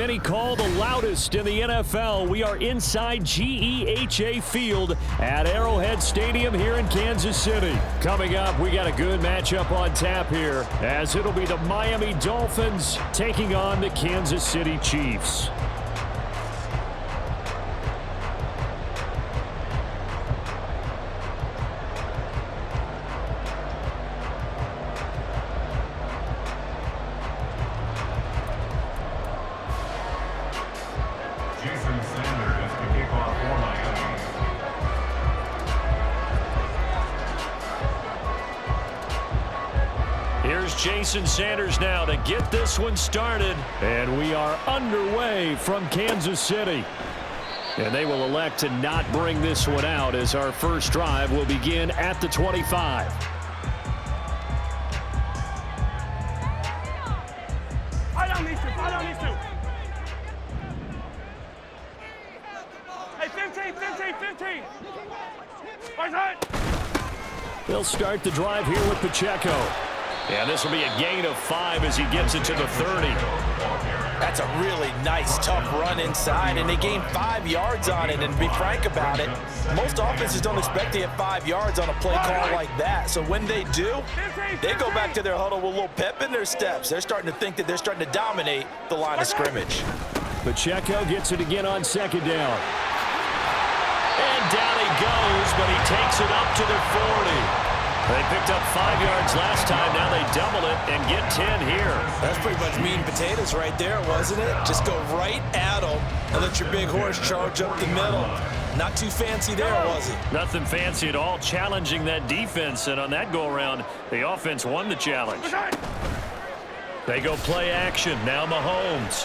many call the loudest in the NFL. We are inside GEHA Field at Arrowhead Stadium here in Kansas City. Coming up, we got a good matchup on tap here, as it'll be the Miami Dolphins taking on the Kansas City Chiefs. Here's Jason Sanders now to get this one started. And we are underway from Kansas City. And they will elect to not bring this one out as our first drive will begin at the 25. I don't need to. Hey, 15. They'll start the drive here with Pacheco. And this will be a gain of 5 as he gets it to the 30. That's a really nice, tough run inside, and they gained 5 yards on it. And to be frank about it, most offenses don't expect to get 5 yards on a play call like that. So when they do, they go back to their huddle with a little pep in their steps. They're starting to think that they're starting to dominate the line of scrimmage. Pacheco gets it again on second down. And down he goes, but he takes it up to the 40. They picked up 5 yards last time. Now they double it and get 10 here. That's pretty much meat and potatoes right there, wasn't it? Just go right at them and let your big horse charge up the middle. Not too fancy there, was it? Nothing fancy at all, challenging that defense. And on that go-around, the offense won the challenge. They go play action. Now Mahomes.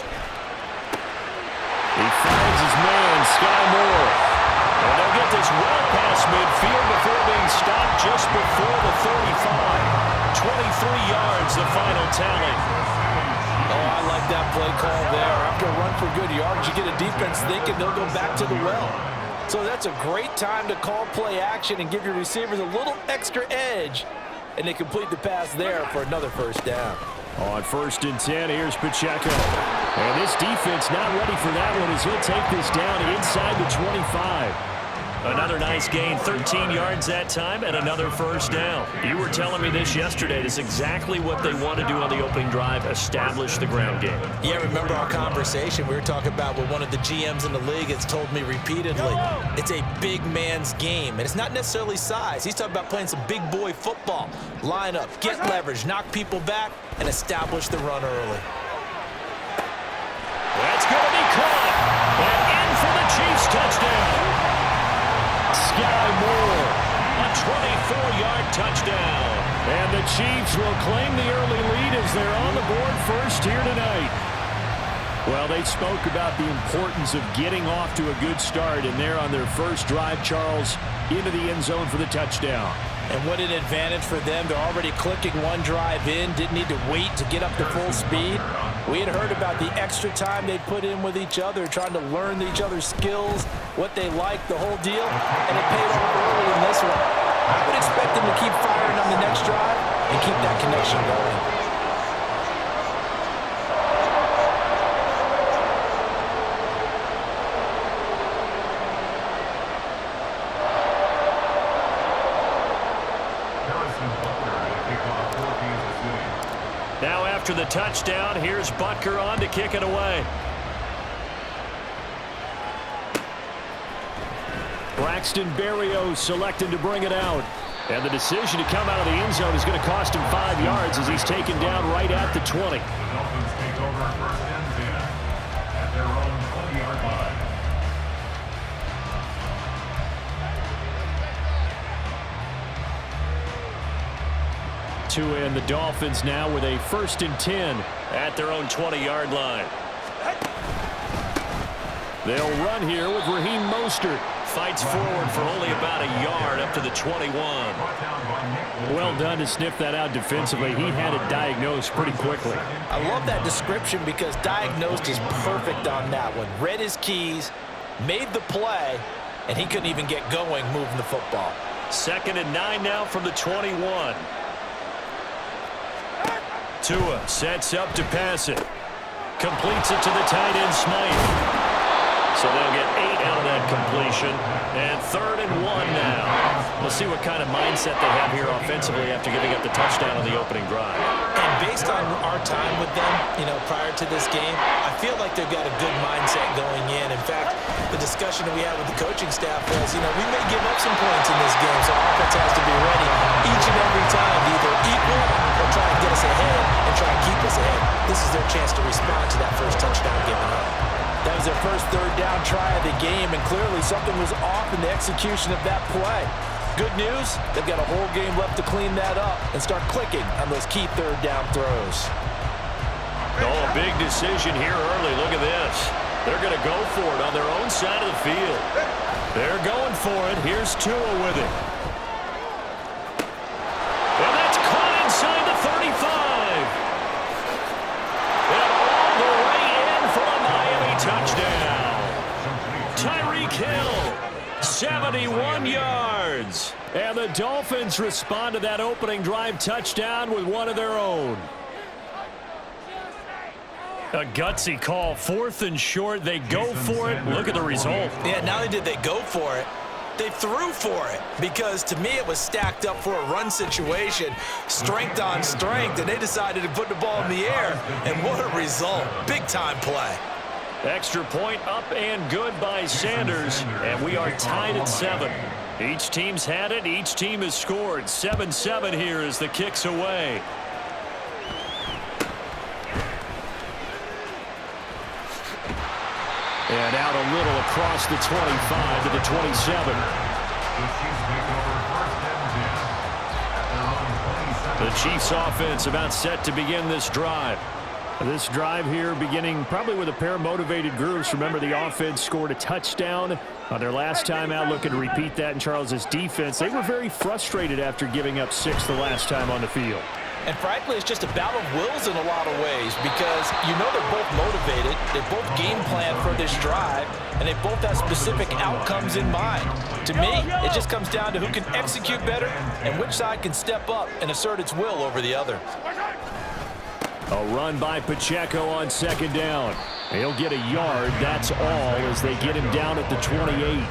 He finds his man, Sky Moore. And they'll get this well past midfield before being stopped just before the 35. 23 yards, the final tally. Oh, I like that play call there. After a run for good yards, you get a defense thinking they'll go back to the well. So that's a great time to call play action and give your receivers a little extra edge. And they complete the pass there for another first down. On 1st and 10, here's Pacheco. And this defense not ready for that one as he'll take this down inside the 25. Another nice gain, 13 yards that time, and another first down. You were telling me this yesterday. This is exactly what they want to do on the opening drive, establish the ground game. Yeah, remember our conversation we were talking about with one of the GMs in the league has told me repeatedly, it's a big man's game, and it's not necessarily size. He's talking about playing some big boy football. Line up, get leverage, knock people back, and establish the run early. That's going to be caught, and in for the Chiefs touchdown. Sky Moore, a 24-yard touchdown. And the Chiefs will claim the early lead as they're on the board first here tonight. Well, they spoke about the importance of getting off to a good start, and they're on their first drive, Charles, into the end zone for the touchdown. And what an advantage for them. They're already clicking one drive in, didn't need to wait to get up to full speed. We had heard about the extra time they put in with each other, trying to learn each other's skills, what they like, the whole deal, and it paid off early in this one. I would expect them to keep firing on the next drive and keep that connection going. Now after the touchdown, here's Butker on to kick it away. Braxton Berrios selected to bring it out. And the decision to come out of the end zone is going to cost him 5 yards as he's taken down right at the 20. The Dolphins take over first and 10 at their own 20-yard line. To end the Dolphins now with a 1st and 10 at their own 20-yard line. They'll run here with Raheem Mostert. Fights forward for only about a yard up to the 21. Well done to sniff that out defensively. He had it diagnosed pretty quickly. I love that description because diagnosed is perfect on that one. Read his keys, made the play, and he couldn't even get going moving the football. 2nd and 9 now from the 21. Tua sets up to pass it. Completes it to the tight end, Smythe. So they'll get 8 out of that completion. And 3rd and 1 now. We'll see what kind of mindset they have here offensively after giving up the touchdown on the opening drive. And based on our time with them, prior to this game, I feel like they've got a good mindset going in. In fact, the discussion that we had with the coaching staff was, we may give up some points in this game, so our offense has to be ready each and every time to either equal or try and get us ahead and try and keep us ahead. This is their chance to respond to that first touchdown given up. That was their first 3rd down try of the game, and clearly something was off in the execution of that play. Good news, they've got a whole game left to clean that up and start clicking on those key 3rd down throws. Oh, a big decision here early. Look at this. They're going to go for it on their own side of the field. They're going for it. Here's Tua with it. And that's caught inside the 35. And all the way in for a Miami touchdown. Tyreek Hill, 71 yards. And the Dolphins respond to that opening drive touchdown with one of their own. A gutsy call, 4th and short. They go for it. Look at the result. Yeah, not only did they go for it, they threw for it, because to me it was stacked up for a run situation, strength on strength, and they decided to put the ball in the air, and what a result. Big-time play. Extra point up and good by Sanders, and we are tied at 7. Each team's had it. Each team has scored. 7-7 here as the kick's away. And out a little across the 25 to the 27. The Chiefs offense about set to begin this drive. This drive here beginning probably with a pair of motivated groups. Remember, the offense scored a touchdown on their last time out. Looking to repeat that in Charles's defense. They were very frustrated after giving up 6 the last time on the field. And frankly, it's just a battle of wills in a lot of ways, because they're both motivated, they both game plan for this drive, and they both have specific outcomes in mind. To me, it just comes down to who can execute better and which side can step up and assert its will over the other. A run by Pacheco on 2nd down. He'll get a yard, that's all, as they get him down at the 28.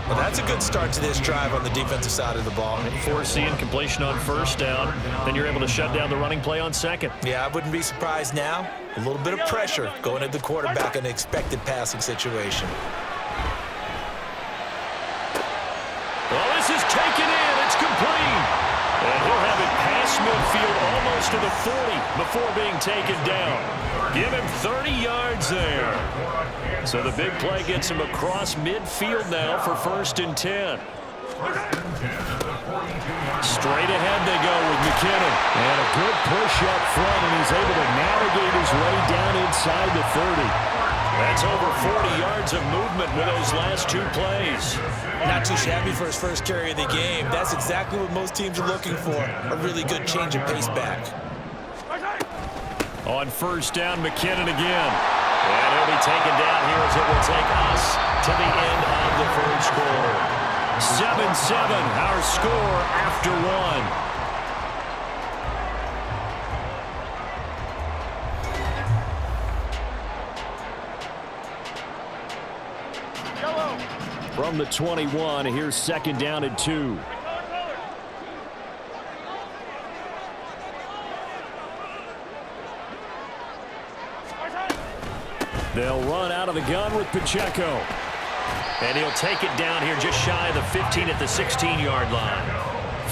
Well, that's a good start to this drive on the defensive side of the ball. Forcing completion on 1st down. Then you're able to shut down the running play on 2nd. Yeah, I wouldn't be surprised now. A little bit of pressure going at the quarterback in an expected passing situation. Well, this is taken in. It's complete. And he'll have it past midfield almost to the 40 before being taken down. Give him 30 yards there. So the big play gets him across midfield now for 1st and 10. Straight ahead they go with McKinnon. And a good push up front, and he's able to navigate his way down inside the 30. That's over 40 yards of movement with those last 2 plays. Not too shabby for his first carry of the game. That's exactly what most teams are looking for, a really good change of pace back. On 1st down, McKinnon again. And he'll be taken down here as it will take us to the end of the 3rd quarter. 7-7, our score after 1. From the 21, here's 2nd down and 2. They'll run out of the gun with Pacheco. And he'll take it down here just shy of the 15 at the 16-yard line.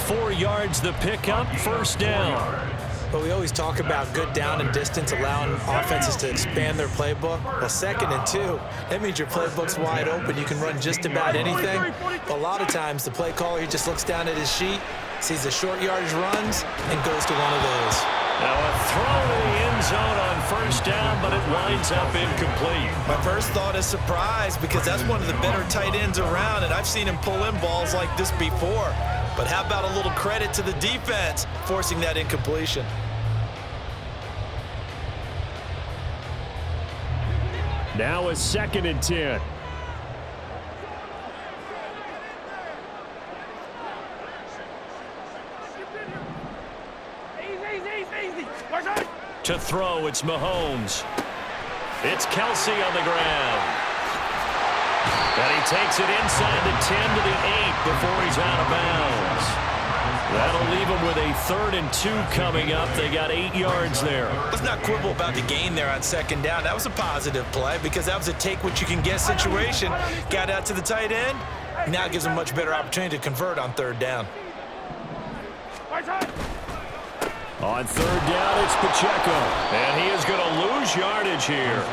4 yards the pickup, 1st down. But we always talk about good down and distance, allowing offenses to expand their playbook. Well, 2nd and 2, that means your playbook's wide open. You can run just about anything. But a lot of times, the play caller, he just looks down at his sheet, sees the short yardage runs, and goes to one of those. Now a throw to the end zone on 1st down, but it winds up incomplete. My first thought is surprise, because that's one of the better tight ends around, and I've seen him pull in balls like this before. But how about a little credit to the defense forcing that incompletion? Now a 2nd and 10. To throw, it's Mahomes. It's Kelsey on the ground. And he takes it inside the 10 to the 8 before he's out of bounds. That'll leave him with a 3rd and 2 coming up. They got 8 yards there. Let's not quibble about the gain there on 2nd down. That was a positive play because that was a take-what-you-can-get situation. Got out to the tight end. Now it gives him a much better opportunity to convert on 3rd down. On 3rd down, it's Pacheco. And he is going to lose yardage here.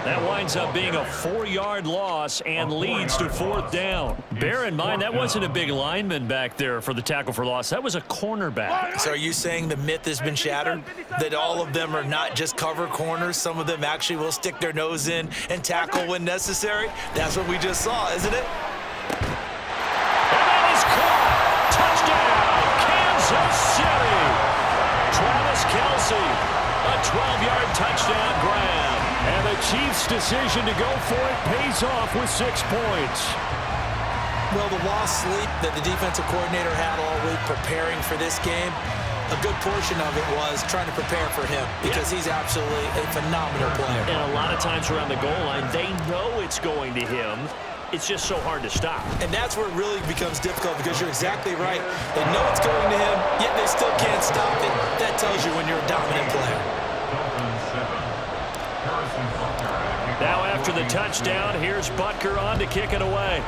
That winds up being a 4-yard loss and leads to 4th down. Bear in mind, that wasn't a big lineman back there for the tackle for loss. That was a cornerback. So are you saying the myth has been shattered? That all of them are not just cover corners? Some of them actually will stick their nose in and tackle when necessary? That's what we just saw, isn't it? And that is caught. Touchdown, Kansas City. Travis Kelsey, a 12-yard touchdown grab. And the Chiefs' decision to go for it pays off with 6 points. Well, the lost sleep that the defensive coordinator had all week preparing for this game, a good portion of it was trying to prepare for him because he's absolutely a phenomenal player. And a lot of times around the goal line, they know it's going to him. It's just so hard to stop. And that's where it really becomes difficult because you're exactly right. They know it's going to him, yet they still can't stop it. That tells you when you're a dominant player. Now after the touchdown, here's Butker on to kick it away.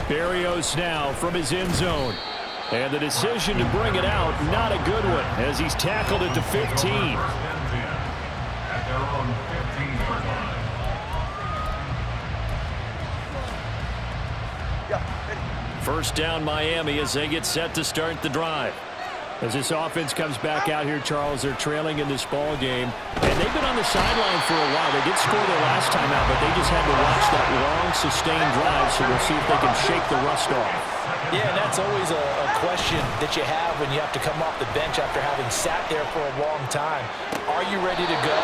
Berrios now from his end zone. And the decision to bring it out, not a good one, as he's tackled at the 15. First down Miami as they get set to start the drive. As this offense comes back out here, Charles, they're trailing in this ball game. And they've been on the sideline for a while. They did score their last time out, but they just had to watch that long, sustained drive, so we'll see if they can shake the rust off. Yeah, and that's always a question that you have when you have to come off the bench after having sat there for a long time. Are you ready to go?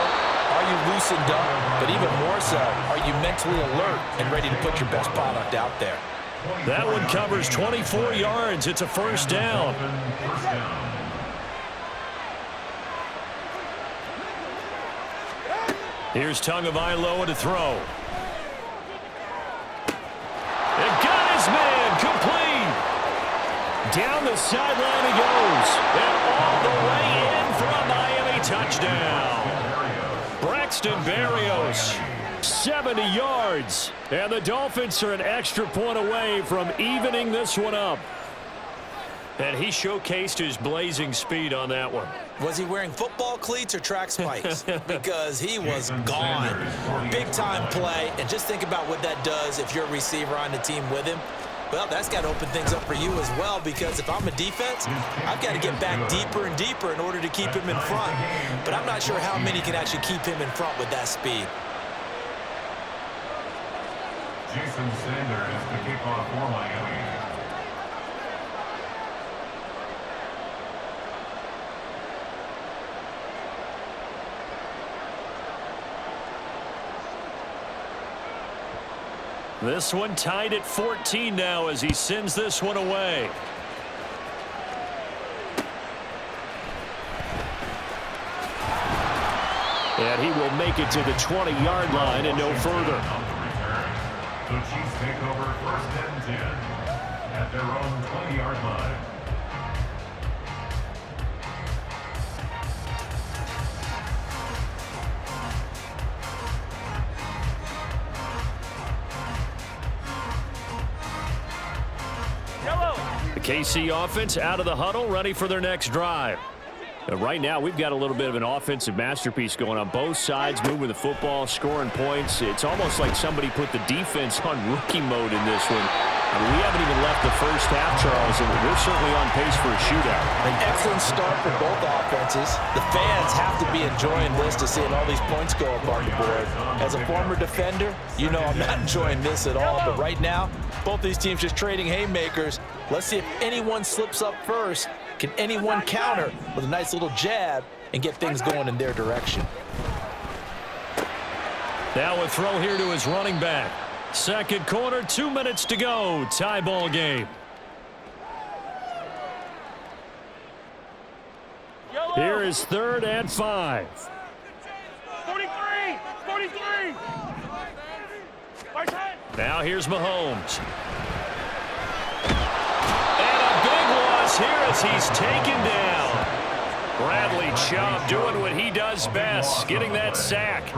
Are you loosened up? But even more so, are you mentally alert and ready to put your best product out there? That one covers 24 yards. It's a first down. Here's Tagovailoa to throw. And got his man complete. Down the sideline he goes. And all the way in for a Miami touchdown. Braxton Berrios, 70 yards. And the Dolphins are an extra point away from evening this one up. And he showcased his blazing speed on that one. Was he wearing football cleats or track spikes? Because he was gone. Big-time play. And just think about what that does if you're a receiver on the team with him. Well, that's got to open things up for you as well, because if I'm a defense, I've got to get back deeper and deeper in order to keep him in front. But I'm not sure how many can actually keep him in front with that speed. Jason Sanders to kick off for Miami. This one tied at 14 now as he sends this one away. And he will make it to the 20-yard line and no further. The Chiefs take over 1st and 10 at their own 20-yard line. The KC offense out of the huddle, ready for their next drive. Right now, we've got a little bit of an offensive masterpiece going on both sides, moving the football, scoring points. It's almost like somebody put the defense on rookie mode in this one. I mean, we haven't even left the first half, Charles, and we're certainly on pace for a shootout. An excellent start for both offenses. The fans have to be enjoying this to seeing all these points go up on the board. As a former defender, you know I'm not enjoying this at all. But right now, both these teams just trading haymakers. Let's see if anyone slips up first. Can anyone counter with a nice little jab and get things going in their direction? Now a throw here to his running back. Second quarter, 2 minutes to go. Tie ball game. Yellow. Here is 3rd and 5. 43! 43! Right side. Now here's Mahomes. And a big loss here as he's taken down. Bradley Chubb doing what he does best, getting that sack.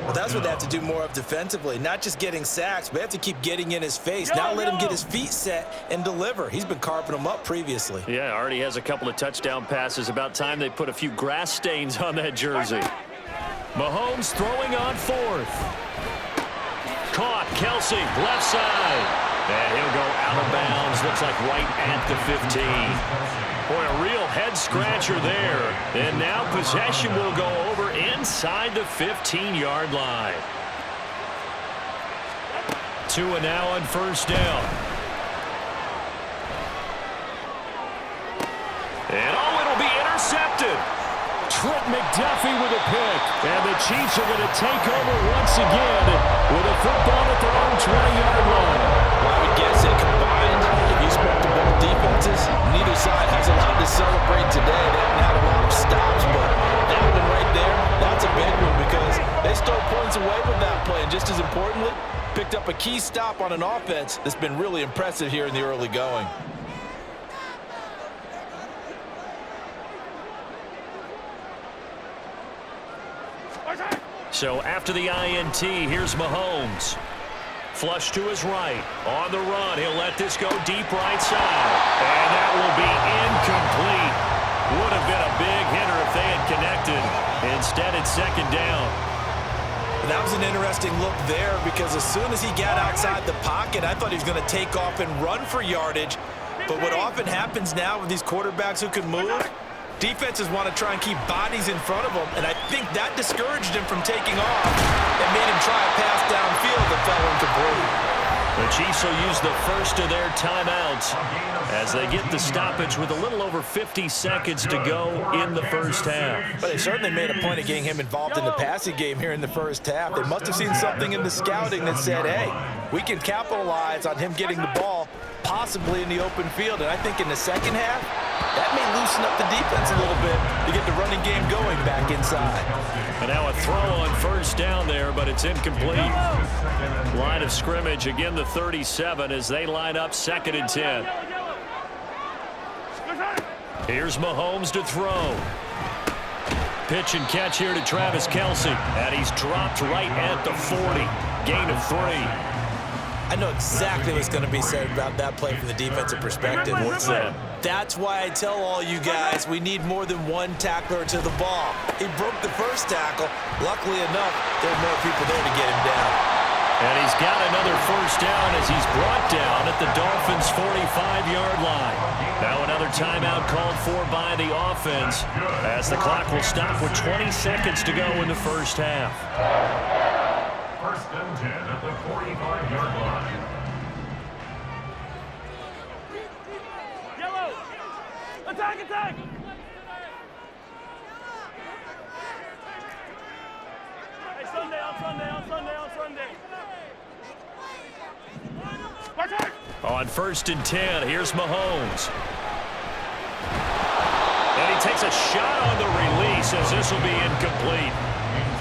Well, that's what they have to do more of defensively, not just getting sacks, but they have to keep getting in his face. Now let him get his feet set and deliver. He's been carving them up previously. Yeah, already has a couple of touchdown passes. About time they put a few grass stains on that jersey. Mahomes throwing on 4th. Caught, Kelsey, left side. And he'll go out of bounds, looks like right at the 15. Boy, a real head-scratcher there. And now possession will go over inside the 15-yard line. 2 and now on 1st down. And it'll be intercepted. Trent McDuffie with a pick. And the Chiefs are going to take over once again with a football at their own 20-yard line. Well, I would guess that combined, if you spoke to both defenses, neither side has a lot to celebrate today. They haven't had a lot of stops, but that one right there, that's a big one because they stole points away with that play. And just as importantly, picked up a key stop on an offense that's been really impressive here in the early going. So after the INT, here's Mahomes. Flush to his right. On the run, he'll let this go deep right side. And that will be incomplete. Would have been a big hitter if they had connected. Instead, it's 2nd down. That was an interesting look there because as soon as he got outside the pocket, I thought he was going to take off and run for yardage. But what often happens now with these quarterbacks who can move, defenses want to try and keep bodies in front of them, and I think that discouraged him from taking off and made him try a pass downfield that fell incomplete. The Chiefs will use the first of their timeouts as they get the stoppage with a little over 50 seconds to go in the 1st half. But they certainly made a point of getting him involved in the passing game here in the 1st half. They must have seen something in the scouting that said, hey, we can capitalize on him getting the ball possibly in the open field. And I think in the 2nd half, that may loosen up the defense a little bit to get the running game going back inside. And now a throw on 1st down there, but it's incomplete. Line of scrimmage, again the 37 as they line up 2nd and 10. Here's Mahomes to throw. Pitch and catch here to Travis Kelsey. And he's dropped right at the 40. Gain of 3. I know exactly what's going to be said about that play from the defensive perspective. What's that? That's why I tell all you guys we need more than one tackler to the ball. He broke the 1st tackle. Luckily enough, there are more people there to get him down. And he's got another 1st down as he's brought down at the Dolphins' 45-yard line. Now another timeout called for by the offense as the clock will stop with 20 seconds to go in the 1st half. 1st and 10 at the 45-yard line. Yellow! Attack, attack! Hey, Sunday, on Sunday, on Sunday, on Sunday. Attack! On 1st and 10, here's Mahomes. And he takes a shot on the release as this will be incomplete.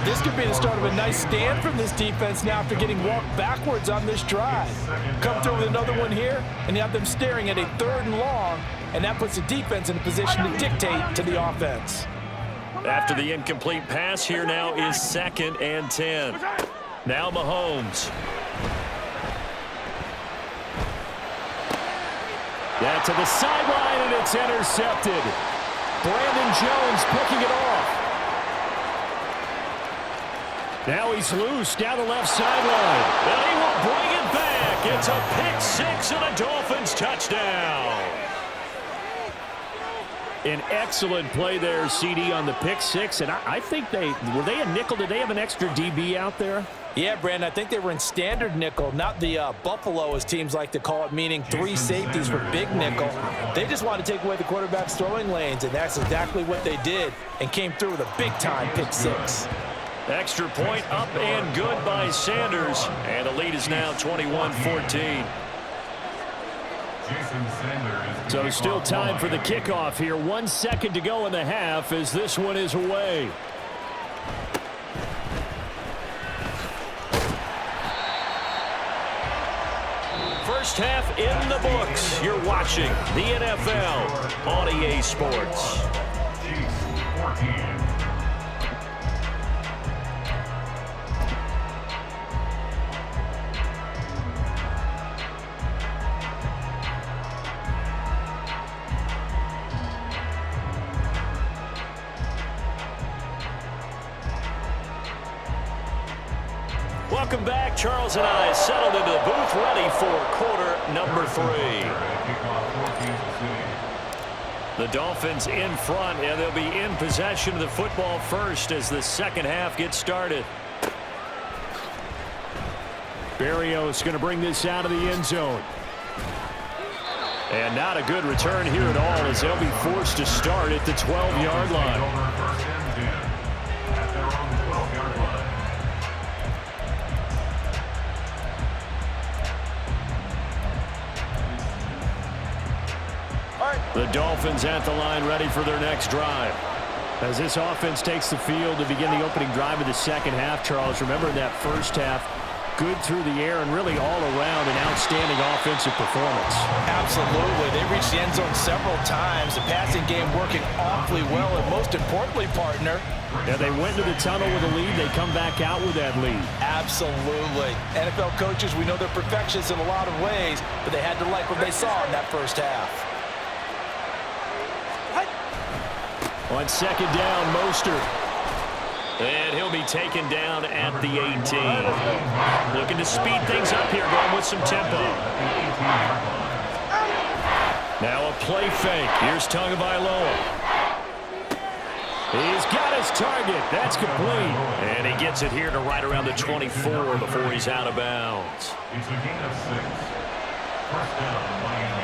This could be the start of a nice stand from this defense now after getting walked backwards on this drive. Come through with another one here, and you have them staring at a 3rd and long, and that puts the defense in a position to dictate to the offense. After the incomplete pass, here now is 2nd and 10. Now Mahomes. That to the sideline, and it's intercepted. Brandon Jones picking it off. Now he's loose down the left sideline. And he will bring it back. It's a pick-6 and a Dolphins touchdown. An excellent play there, CD, on the pick-6. And I think were they a nickel? Did they have an extra DB out there? Yeah, Brandon, I think they were in standard nickel, not the Buffalo, as teams like to call it, meaning 3 safeties for big nickel. They just wanted to take away the quarterback's throwing lanes, and that's exactly what they did, and came through with a big-time pick-6. Extra point up and good by Sanders. And the lead is now 21-14. So still time for the kickoff here. 1 second to go in the half as this one is away. First half in the books. You're watching the NFL on EA Sports. Chiefs 14. Welcome back. Charles and I settled into the booth, ready for quarter number 3. The Dolphins in front, and they'll be in possession of the football first as the second half gets started. Berrios going to bring this out of the end zone. And not a good return here at all as they'll be forced to start at the 12-yard line. The Dolphins at the line ready for their next drive. As this offense takes the field to begin the opening drive of the second half, Charles, remember in that first half, good through the air and really all around an outstanding offensive performance. Absolutely. They reached the end zone several times. The passing game working awfully well, and most importantly, partner, yeah, they went to the tunnel with a lead. They come back out with that lead. Absolutely. NFL coaches, we know they're perfectionists in a lot of ways, but they had to like what they saw in that first half. On second down, Mostert. And he'll be taken down at the 18. Looking to speed things up here, going with some tempo. Now a play fake. Here's Tagovailoa. He's got his target. That's complete. And he gets it here to right around the 24 before he's out of bounds. It's a gain of 6. First down, Miami.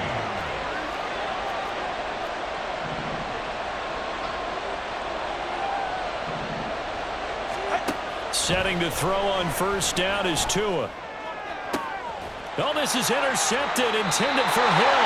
Setting to throw on first down is Tua. Oh, this is intercepted, intended for Hill.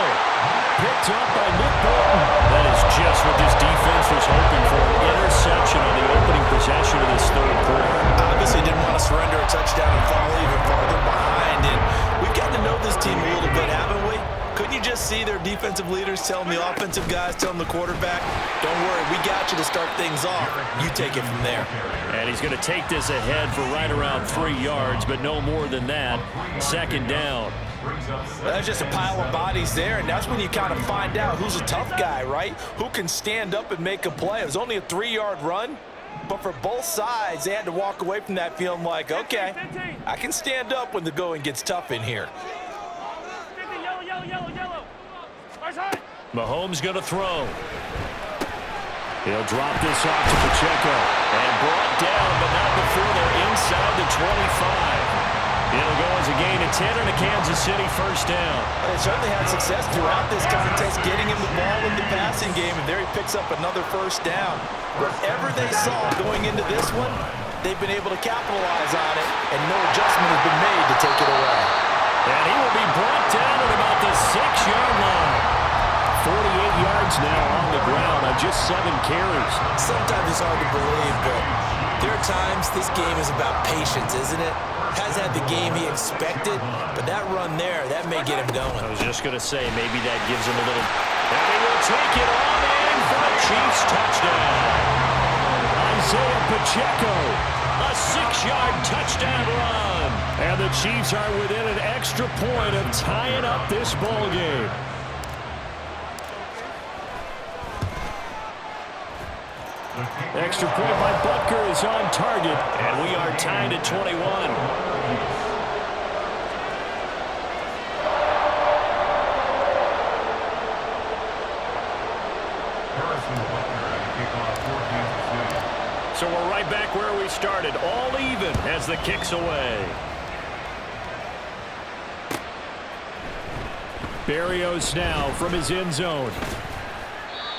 Picked up by Nick Bolton. That is just what this defense was hoping for. Interception on the opening possession of this third quarter. Obviously didn't want to surrender a touchdown and fall even farther behind. And we've gotten to know this team a little bit, haven't we? Couldn't you just see their defensive leaders telling the offensive guys, telling the quarterback, don't worry, we got you to start things off. You take it from there. And he's going to take this ahead for right around 3 yards, but no more than that. Second down. That's just a pile of bodies there, and that's when you kind of find out who's a tough guy, right? Who can stand up and make a play. It was only a 3-yard run, but for both sides, they had to walk away from that feeling like, okay, I can stand up when the going gets tough in here. Mahomes going to throw. He'll drop this off to Pacheco. And brought down, but not before they're inside the 25. It'll go as a gain of 10 and a Kansas City first down. They certainly had success throughout this contest, getting him the ball in the passing game, and there he picks up another first down. Whatever they saw going into this one, they've been able to capitalize on it, and no adjustment has been made to take it away. And he will be brought down at about the 6-yard line. 48 yards now on the ground on just 7 carries. Sometimes it's hard to believe, but there are times this game is about patience, isn't it? Has had the game he expected, but that run there, that may get him going. I was just going to say, maybe that gives him a little... And he will take it on in for the Chiefs touchdown. Isaiah Pacheco, a 6-yard touchdown run. And the Chiefs are within an extra point of tying up this ball game. Extra point by Butker is on target, and we are tied at 21. So we're right back where we started, all even as the kick's away. Berrios now from his end zone.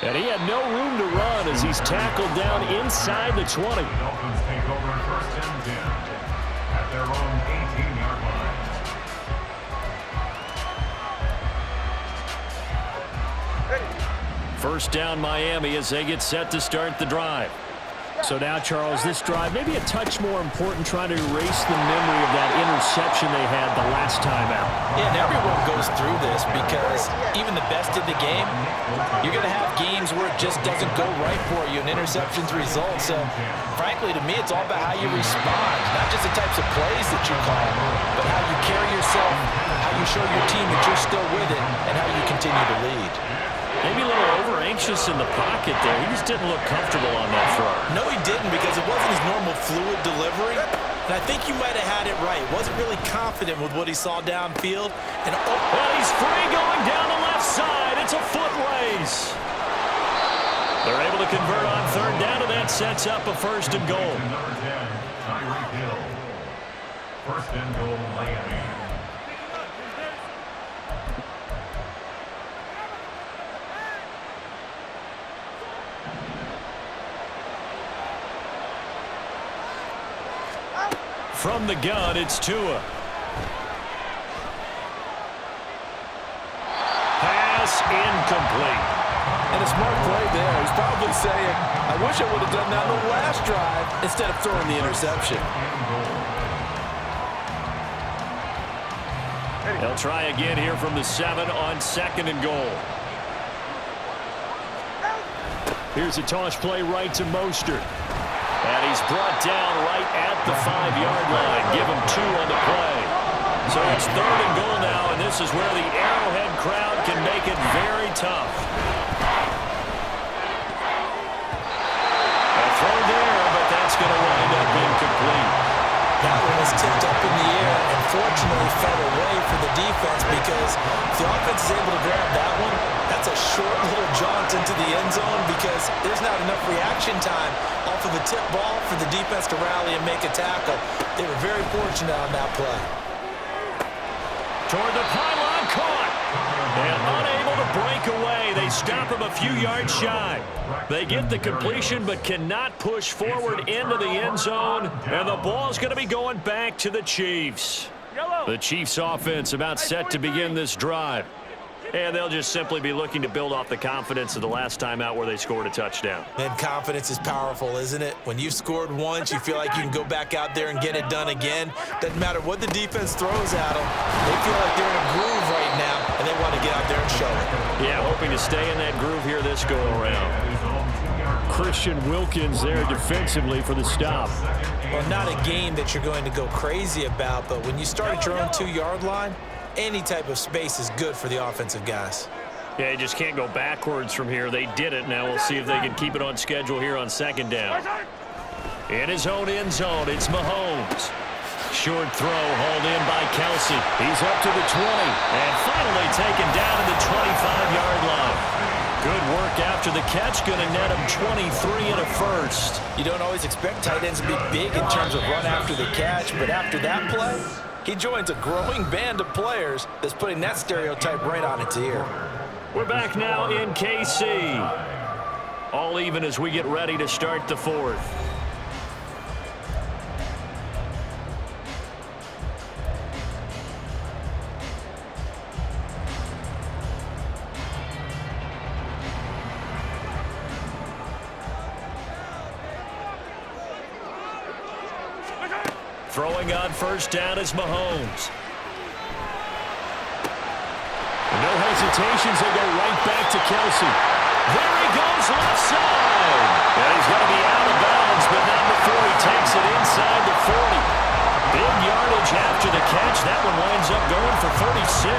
And he had no room to run as he's tackled down inside the 20. The Dolphins take over first and 10 at their own 18-yard line. First down Miami as they get set to start the drive. So now, Charles, this drive maybe a touch more important, trying to erase the memory of that interception they had the last time out. Yeah, and everyone goes through this because even the best in the game, you're going to have games where it just doesn't go right for you, and interceptions result. So, frankly, to me, it's all about how you respond, not just the types of plays that you call, but how you carry yourself, how you show your team that you're still with it, and how you continue to lead. Maybe a little over-anxious in the pocket there. He just didn't look comfortable on that throw. No, he didn't, because it wasn't his normal fluid delivery. And I think you might have had it right. Wasn't really confident with what he saw downfield. And well, he's free going down the left side. It's a foot race. They're able to convert on third down, and that sets up a first and goal. Number 10, Tyreek Hill. First and goal, Miami. From the gun, it's Tua. Pass incomplete. And a smart play there. He's probably saying, I wish I would have done that on the last drive instead of throwing the interception. They'll try again here from the 7 on second and goal. Here's a toss play right to Mostert. And he's brought down right at the 5-yard line. Give him 2 on the play. So it's third and goal now, and this is where the Arrowhead crowd can make it very tough. A throw there, but that's going to wind up incomplete. That one was tipped up in the air and fortunately fell away for the defense, because if the offense is able to grab that one, that's a short little jaunt into the end zone, because there's not enough reaction time off of the tip ball for the defense to rally and make a tackle. They were very fortunate on that play. Toward the pylon, caught. And unable to break away. They stop him a few yards shy. They get the completion but cannot push forward into the end zone. And the ball's going to be going back to the Chiefs. The Chiefs offense about set to begin this drive. And they'll just simply be looking to build off the confidence of the last time out where they scored a touchdown. And confidence is powerful, isn't it? When you've scored once, you feel like you can go back out there and get it done again. Doesn't matter what the defense throws at them. They feel like they're in a groove right now, and they want to get out there and show it. Yeah, hoping to stay in that groove here this go-around. Christian Wilkins there defensively for the stop. Well, not a game that you're going to go crazy about, but when you start at your own 2-yard line, any type of space is good for the offensive guys. Yeah, you just can't go backwards from here. They did it. Now we'll see if they can keep it on schedule here on second down. In his own end zone, it's Mahomes. Short throw hauled in by Kelsey. He's up to the 20 and finally taken down to the 25-yard line. Good work after the catch. Going to net him 23 and a first. You don't always expect tight ends to be big in terms of run after the catch, but after that play, he joins a growing band of players that's putting that stereotype right on its ear. We're back now in KC. All even as we get ready to start the fourth. Throwing on first down is Mahomes. No hesitations, they go right back to Kelsey. There he goes left side. And he's going to be out of bounds, but not before he takes it inside the 40. Big yardage after the catch. That one winds up going for 36.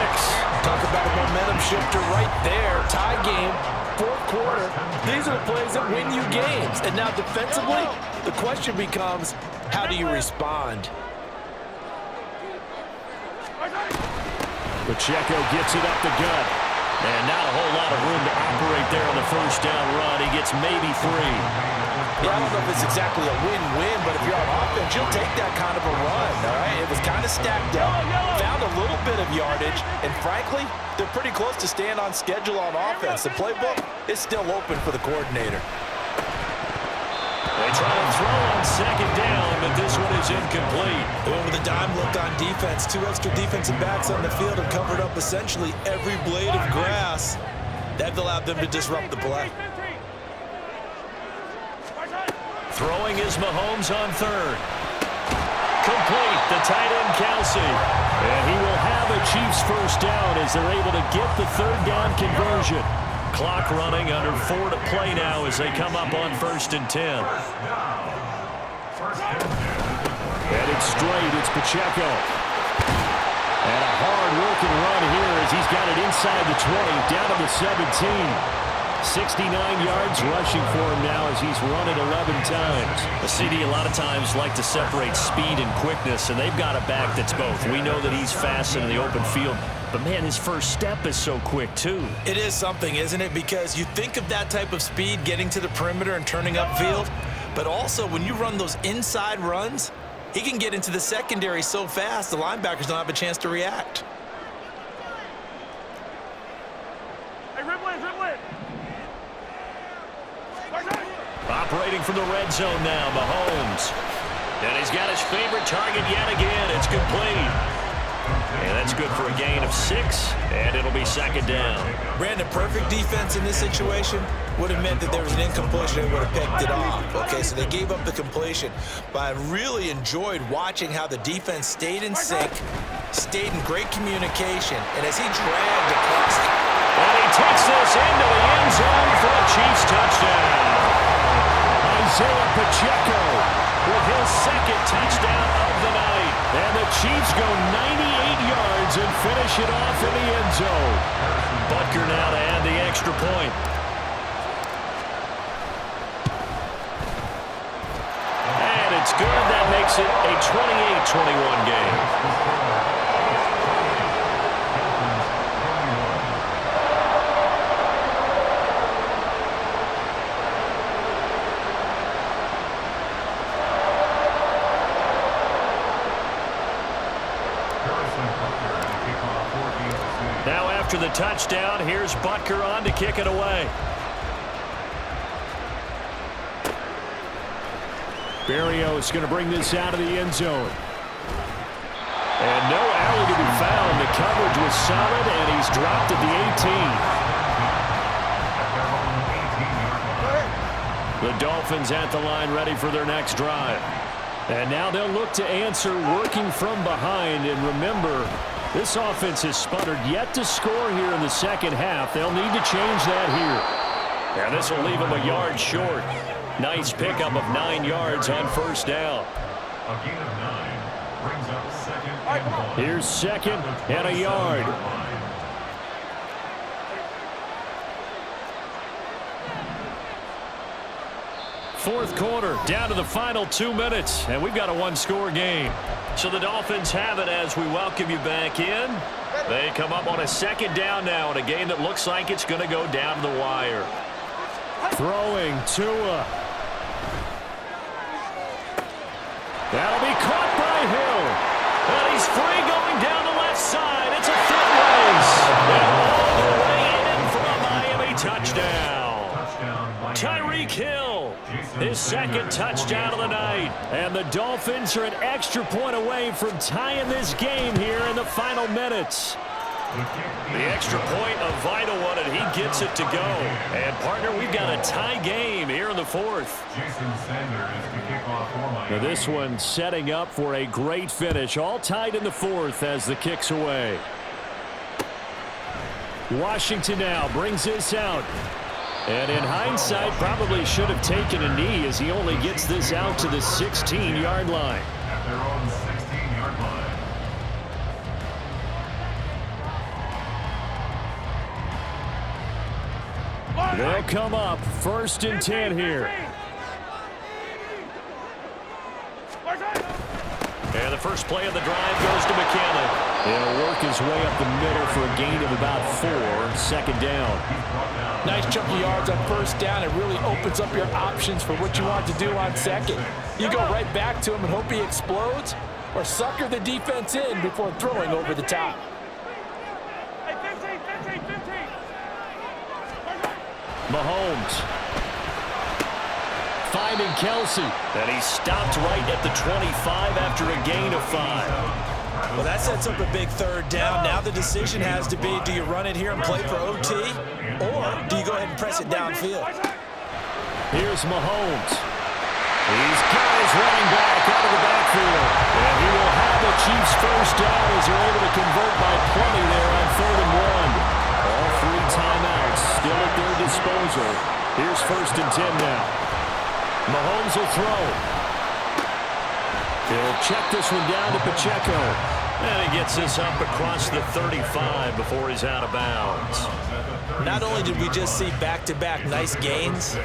Talk about a momentum shifter right there. Tie game, fourth quarter. These are the plays that win you games. And now defensively, the question becomes, how do you respond? Pacheco gets it up the gut. And not a whole lot of room to operate there on the first down run. He gets maybe 3. Yeah, I don't know if it's exactly a win-win, but if you're on offense, you'll take that kind of a run, all right? It was kind of stacked up, found a little bit of yardage, and frankly, they're pretty close to staying on schedule on offense. The playbook is still open for the coordinator. They try to throw on second down, but this one is incomplete. They went with a dime look on defense. 2 extra defensive backs on the field have covered up essentially every blade of grass. That allowed them to disrupt the play. Throwing is Mahomes on third. Complete, the tight end Kelsey. And he will have a Chiefs first down as they're able to get the third down conversion. Clock running, under 4 to play now as they come up on 1st and 10. And it's straight, it's Pacheco. And a hard-working run here as he's got it inside the 20, down to the 17. 69 yards rushing for him now as he's run it 11 times. The CD a lot of times like to separate speed and quickness, and they've got a back that's both. We know that he's fast in the open field, but, man, his first step is so quick, too. It is something, isn't it? Because you think of that type of speed getting to the perimeter and turning upfield, but also when you run those inside runs, he can get into the secondary so fast the linebackers don't have a chance to react. Hey, dribble it. Operating from the red zone now, Mahomes. And he's got his favorite target yet again. It's complete. And that's good for a gain of 6, and it'll be 2nd down. Brandon, perfect defense in this situation would have meant that there was an incompletion. They would have picked it off. Okay, so they gave up the completion. But I really enjoyed watching how the defense stayed in sync, stayed in great communication, and as he dragged across. And he takes this into the end zone for a Chiefs touchdown. Isaiah Pacheco with his 2nd touchdown of the night. And the Chiefs go 98 yards and finish it off in the end zone. Butker now to add the extra point. And it's good. That makes it a 28-21 game. Now after the touchdown, here's Butker on to kick it away. Berrios going to bring this out of the end zone. And no alley to be found. The coverage was solid, and he's dropped at the 18. The Dolphins at the line ready for their next drive. And now they'll look to answer working from behind. And remember, this offense has sputtered yet to score here in the second half. They'll need to change that here. And this will leave them a yard short. Nice pickup of 9 yards on 1st down. A gain of 9 brings up 2nd and 1. Here's 2nd and a yard. Fourth quarter, down to the final 2 minutes, and we've got a 1-score game. So the Dolphins have it as we welcome you back in. They come up on a 2nd down now in a game that looks like it's going to go down to the wire. Throwing Tua. That'll be caught by Hill. And he's free going down the left side. It's a foot race. And all the way in for a Miami touchdown. Tyreek Hill, his 2nd touchdown of the night. And the Dolphins are an extra point away from tying this game here in the final minutes. The extra point, a vital one, and he gets it to go. And, partner, we've got a tie game here in the 4th. Now this one setting up for a great finish. All tied in the 4th as the kick's away. Washington now brings this out. And in hindsight, probably should have taken a knee as he only gets this out to the 16-yard line. At their own 16-yard line. They'll come up 1st and 10 here. And the first play of the drive goes to McKinnon. He'll work his way up the middle for a gain of about 4. 2nd down. Nice chunk of yards on 1st down. It really opens up your options for what you want to do on 2nd. You go right back to him and hope he explodes, or sucker the defense in before throwing over the top. Mahomes finding Kelsey, and he stopped right at the 25 after a gain of 5. Well, that sets up a big third down. Now the decision has to be, do you run it here and play for OT, or do you go ahead and press it downfield? Here's Mahomes. He's got his running back out of the backfield. And he will have the Chiefs first down as they're able to convert by plenty there on 3rd and 1. All 3 timeouts still at their disposal. Here's 1st and 10 now. Mahomes will throw. He'll check this one down to Pacheco. And he gets this up across the 35 before he's out of bounds. Not only did we just see back-to-back nice gains,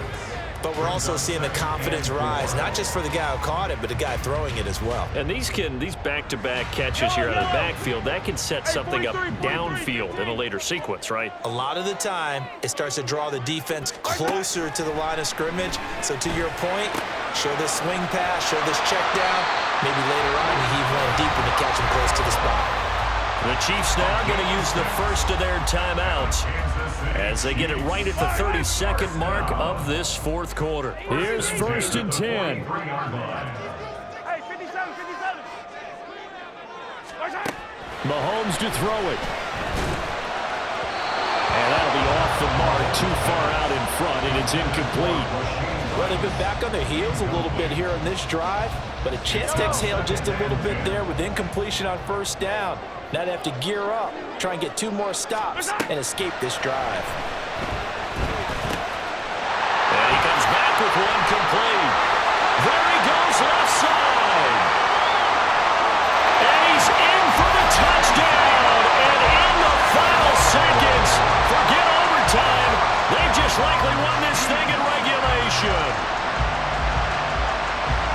but we're also seeing the confidence rise, not just for the guy who caught it, but the guy throwing it as well. And these back-to-back catches here out of the backfield, that can set something up downfield in a later sequence, right? A lot of the time, it starts to draw the defense closer to the line of scrimmage. So to your point, show this swing pass, show this check down. Maybe later on, you heave one deeper to catch him close to the spot. The Chiefs now going to use the first of their timeouts as they get it right at the 32nd mark of this 4th quarter. Here's 1st and 10. Hey, 57, 57. Mahomes to throw it. And that'll be off the mark, too far out in front, and it's incomplete. Well, they've been back on their heels a little bit here on this drive, but a chance to exhale just a little bit there with incompletion on 1st down. Now they have to gear up, try and get 2 more stops, and escape this drive. And he comes back with one complete. There he goes left side. And he's in for the touchdown. And in the final seconds, forget overtime, they just likely won this thing in regulation.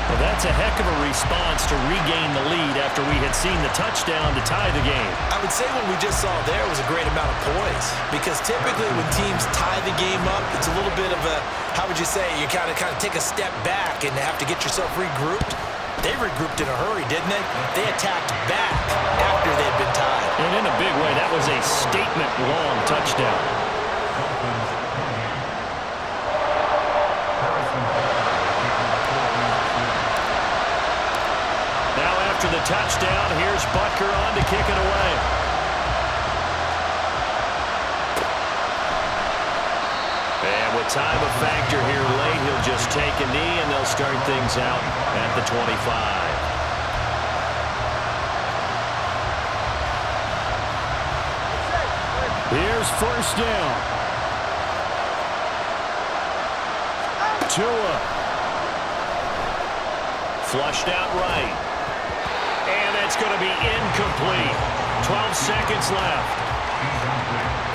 Well, that's a heck of a response to regain the lead after we had seen the touchdown to tie the game. I would say what we just saw there was a great amount of poise, because typically when teams tie the game up, it's a little bit of a, how would you say, you kind of take a step back and have to get yourself regrouped. They regrouped in a hurry, didn't they? They attacked back after they'd been tied. And in a big way, that was a statement-long touchdown. After the touchdown, here's Butker on to kick it away. And with time a factor here late, he'll just take a knee and they'll start things out at the 25. Here's 1st down. Tua. Flushed out right. And that's going to be incomplete. 12 seconds left.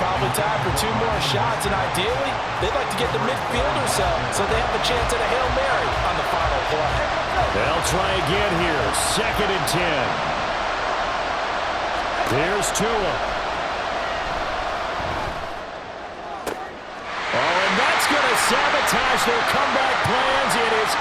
Probably time for 2 more shots, and ideally, they'd like to get the midfield or so they have a chance at a Hail Mary on the final play. They'll try again here. 2nd and 10. Here's Tua. Oh, and that's going to sabotage their comeback plans. It is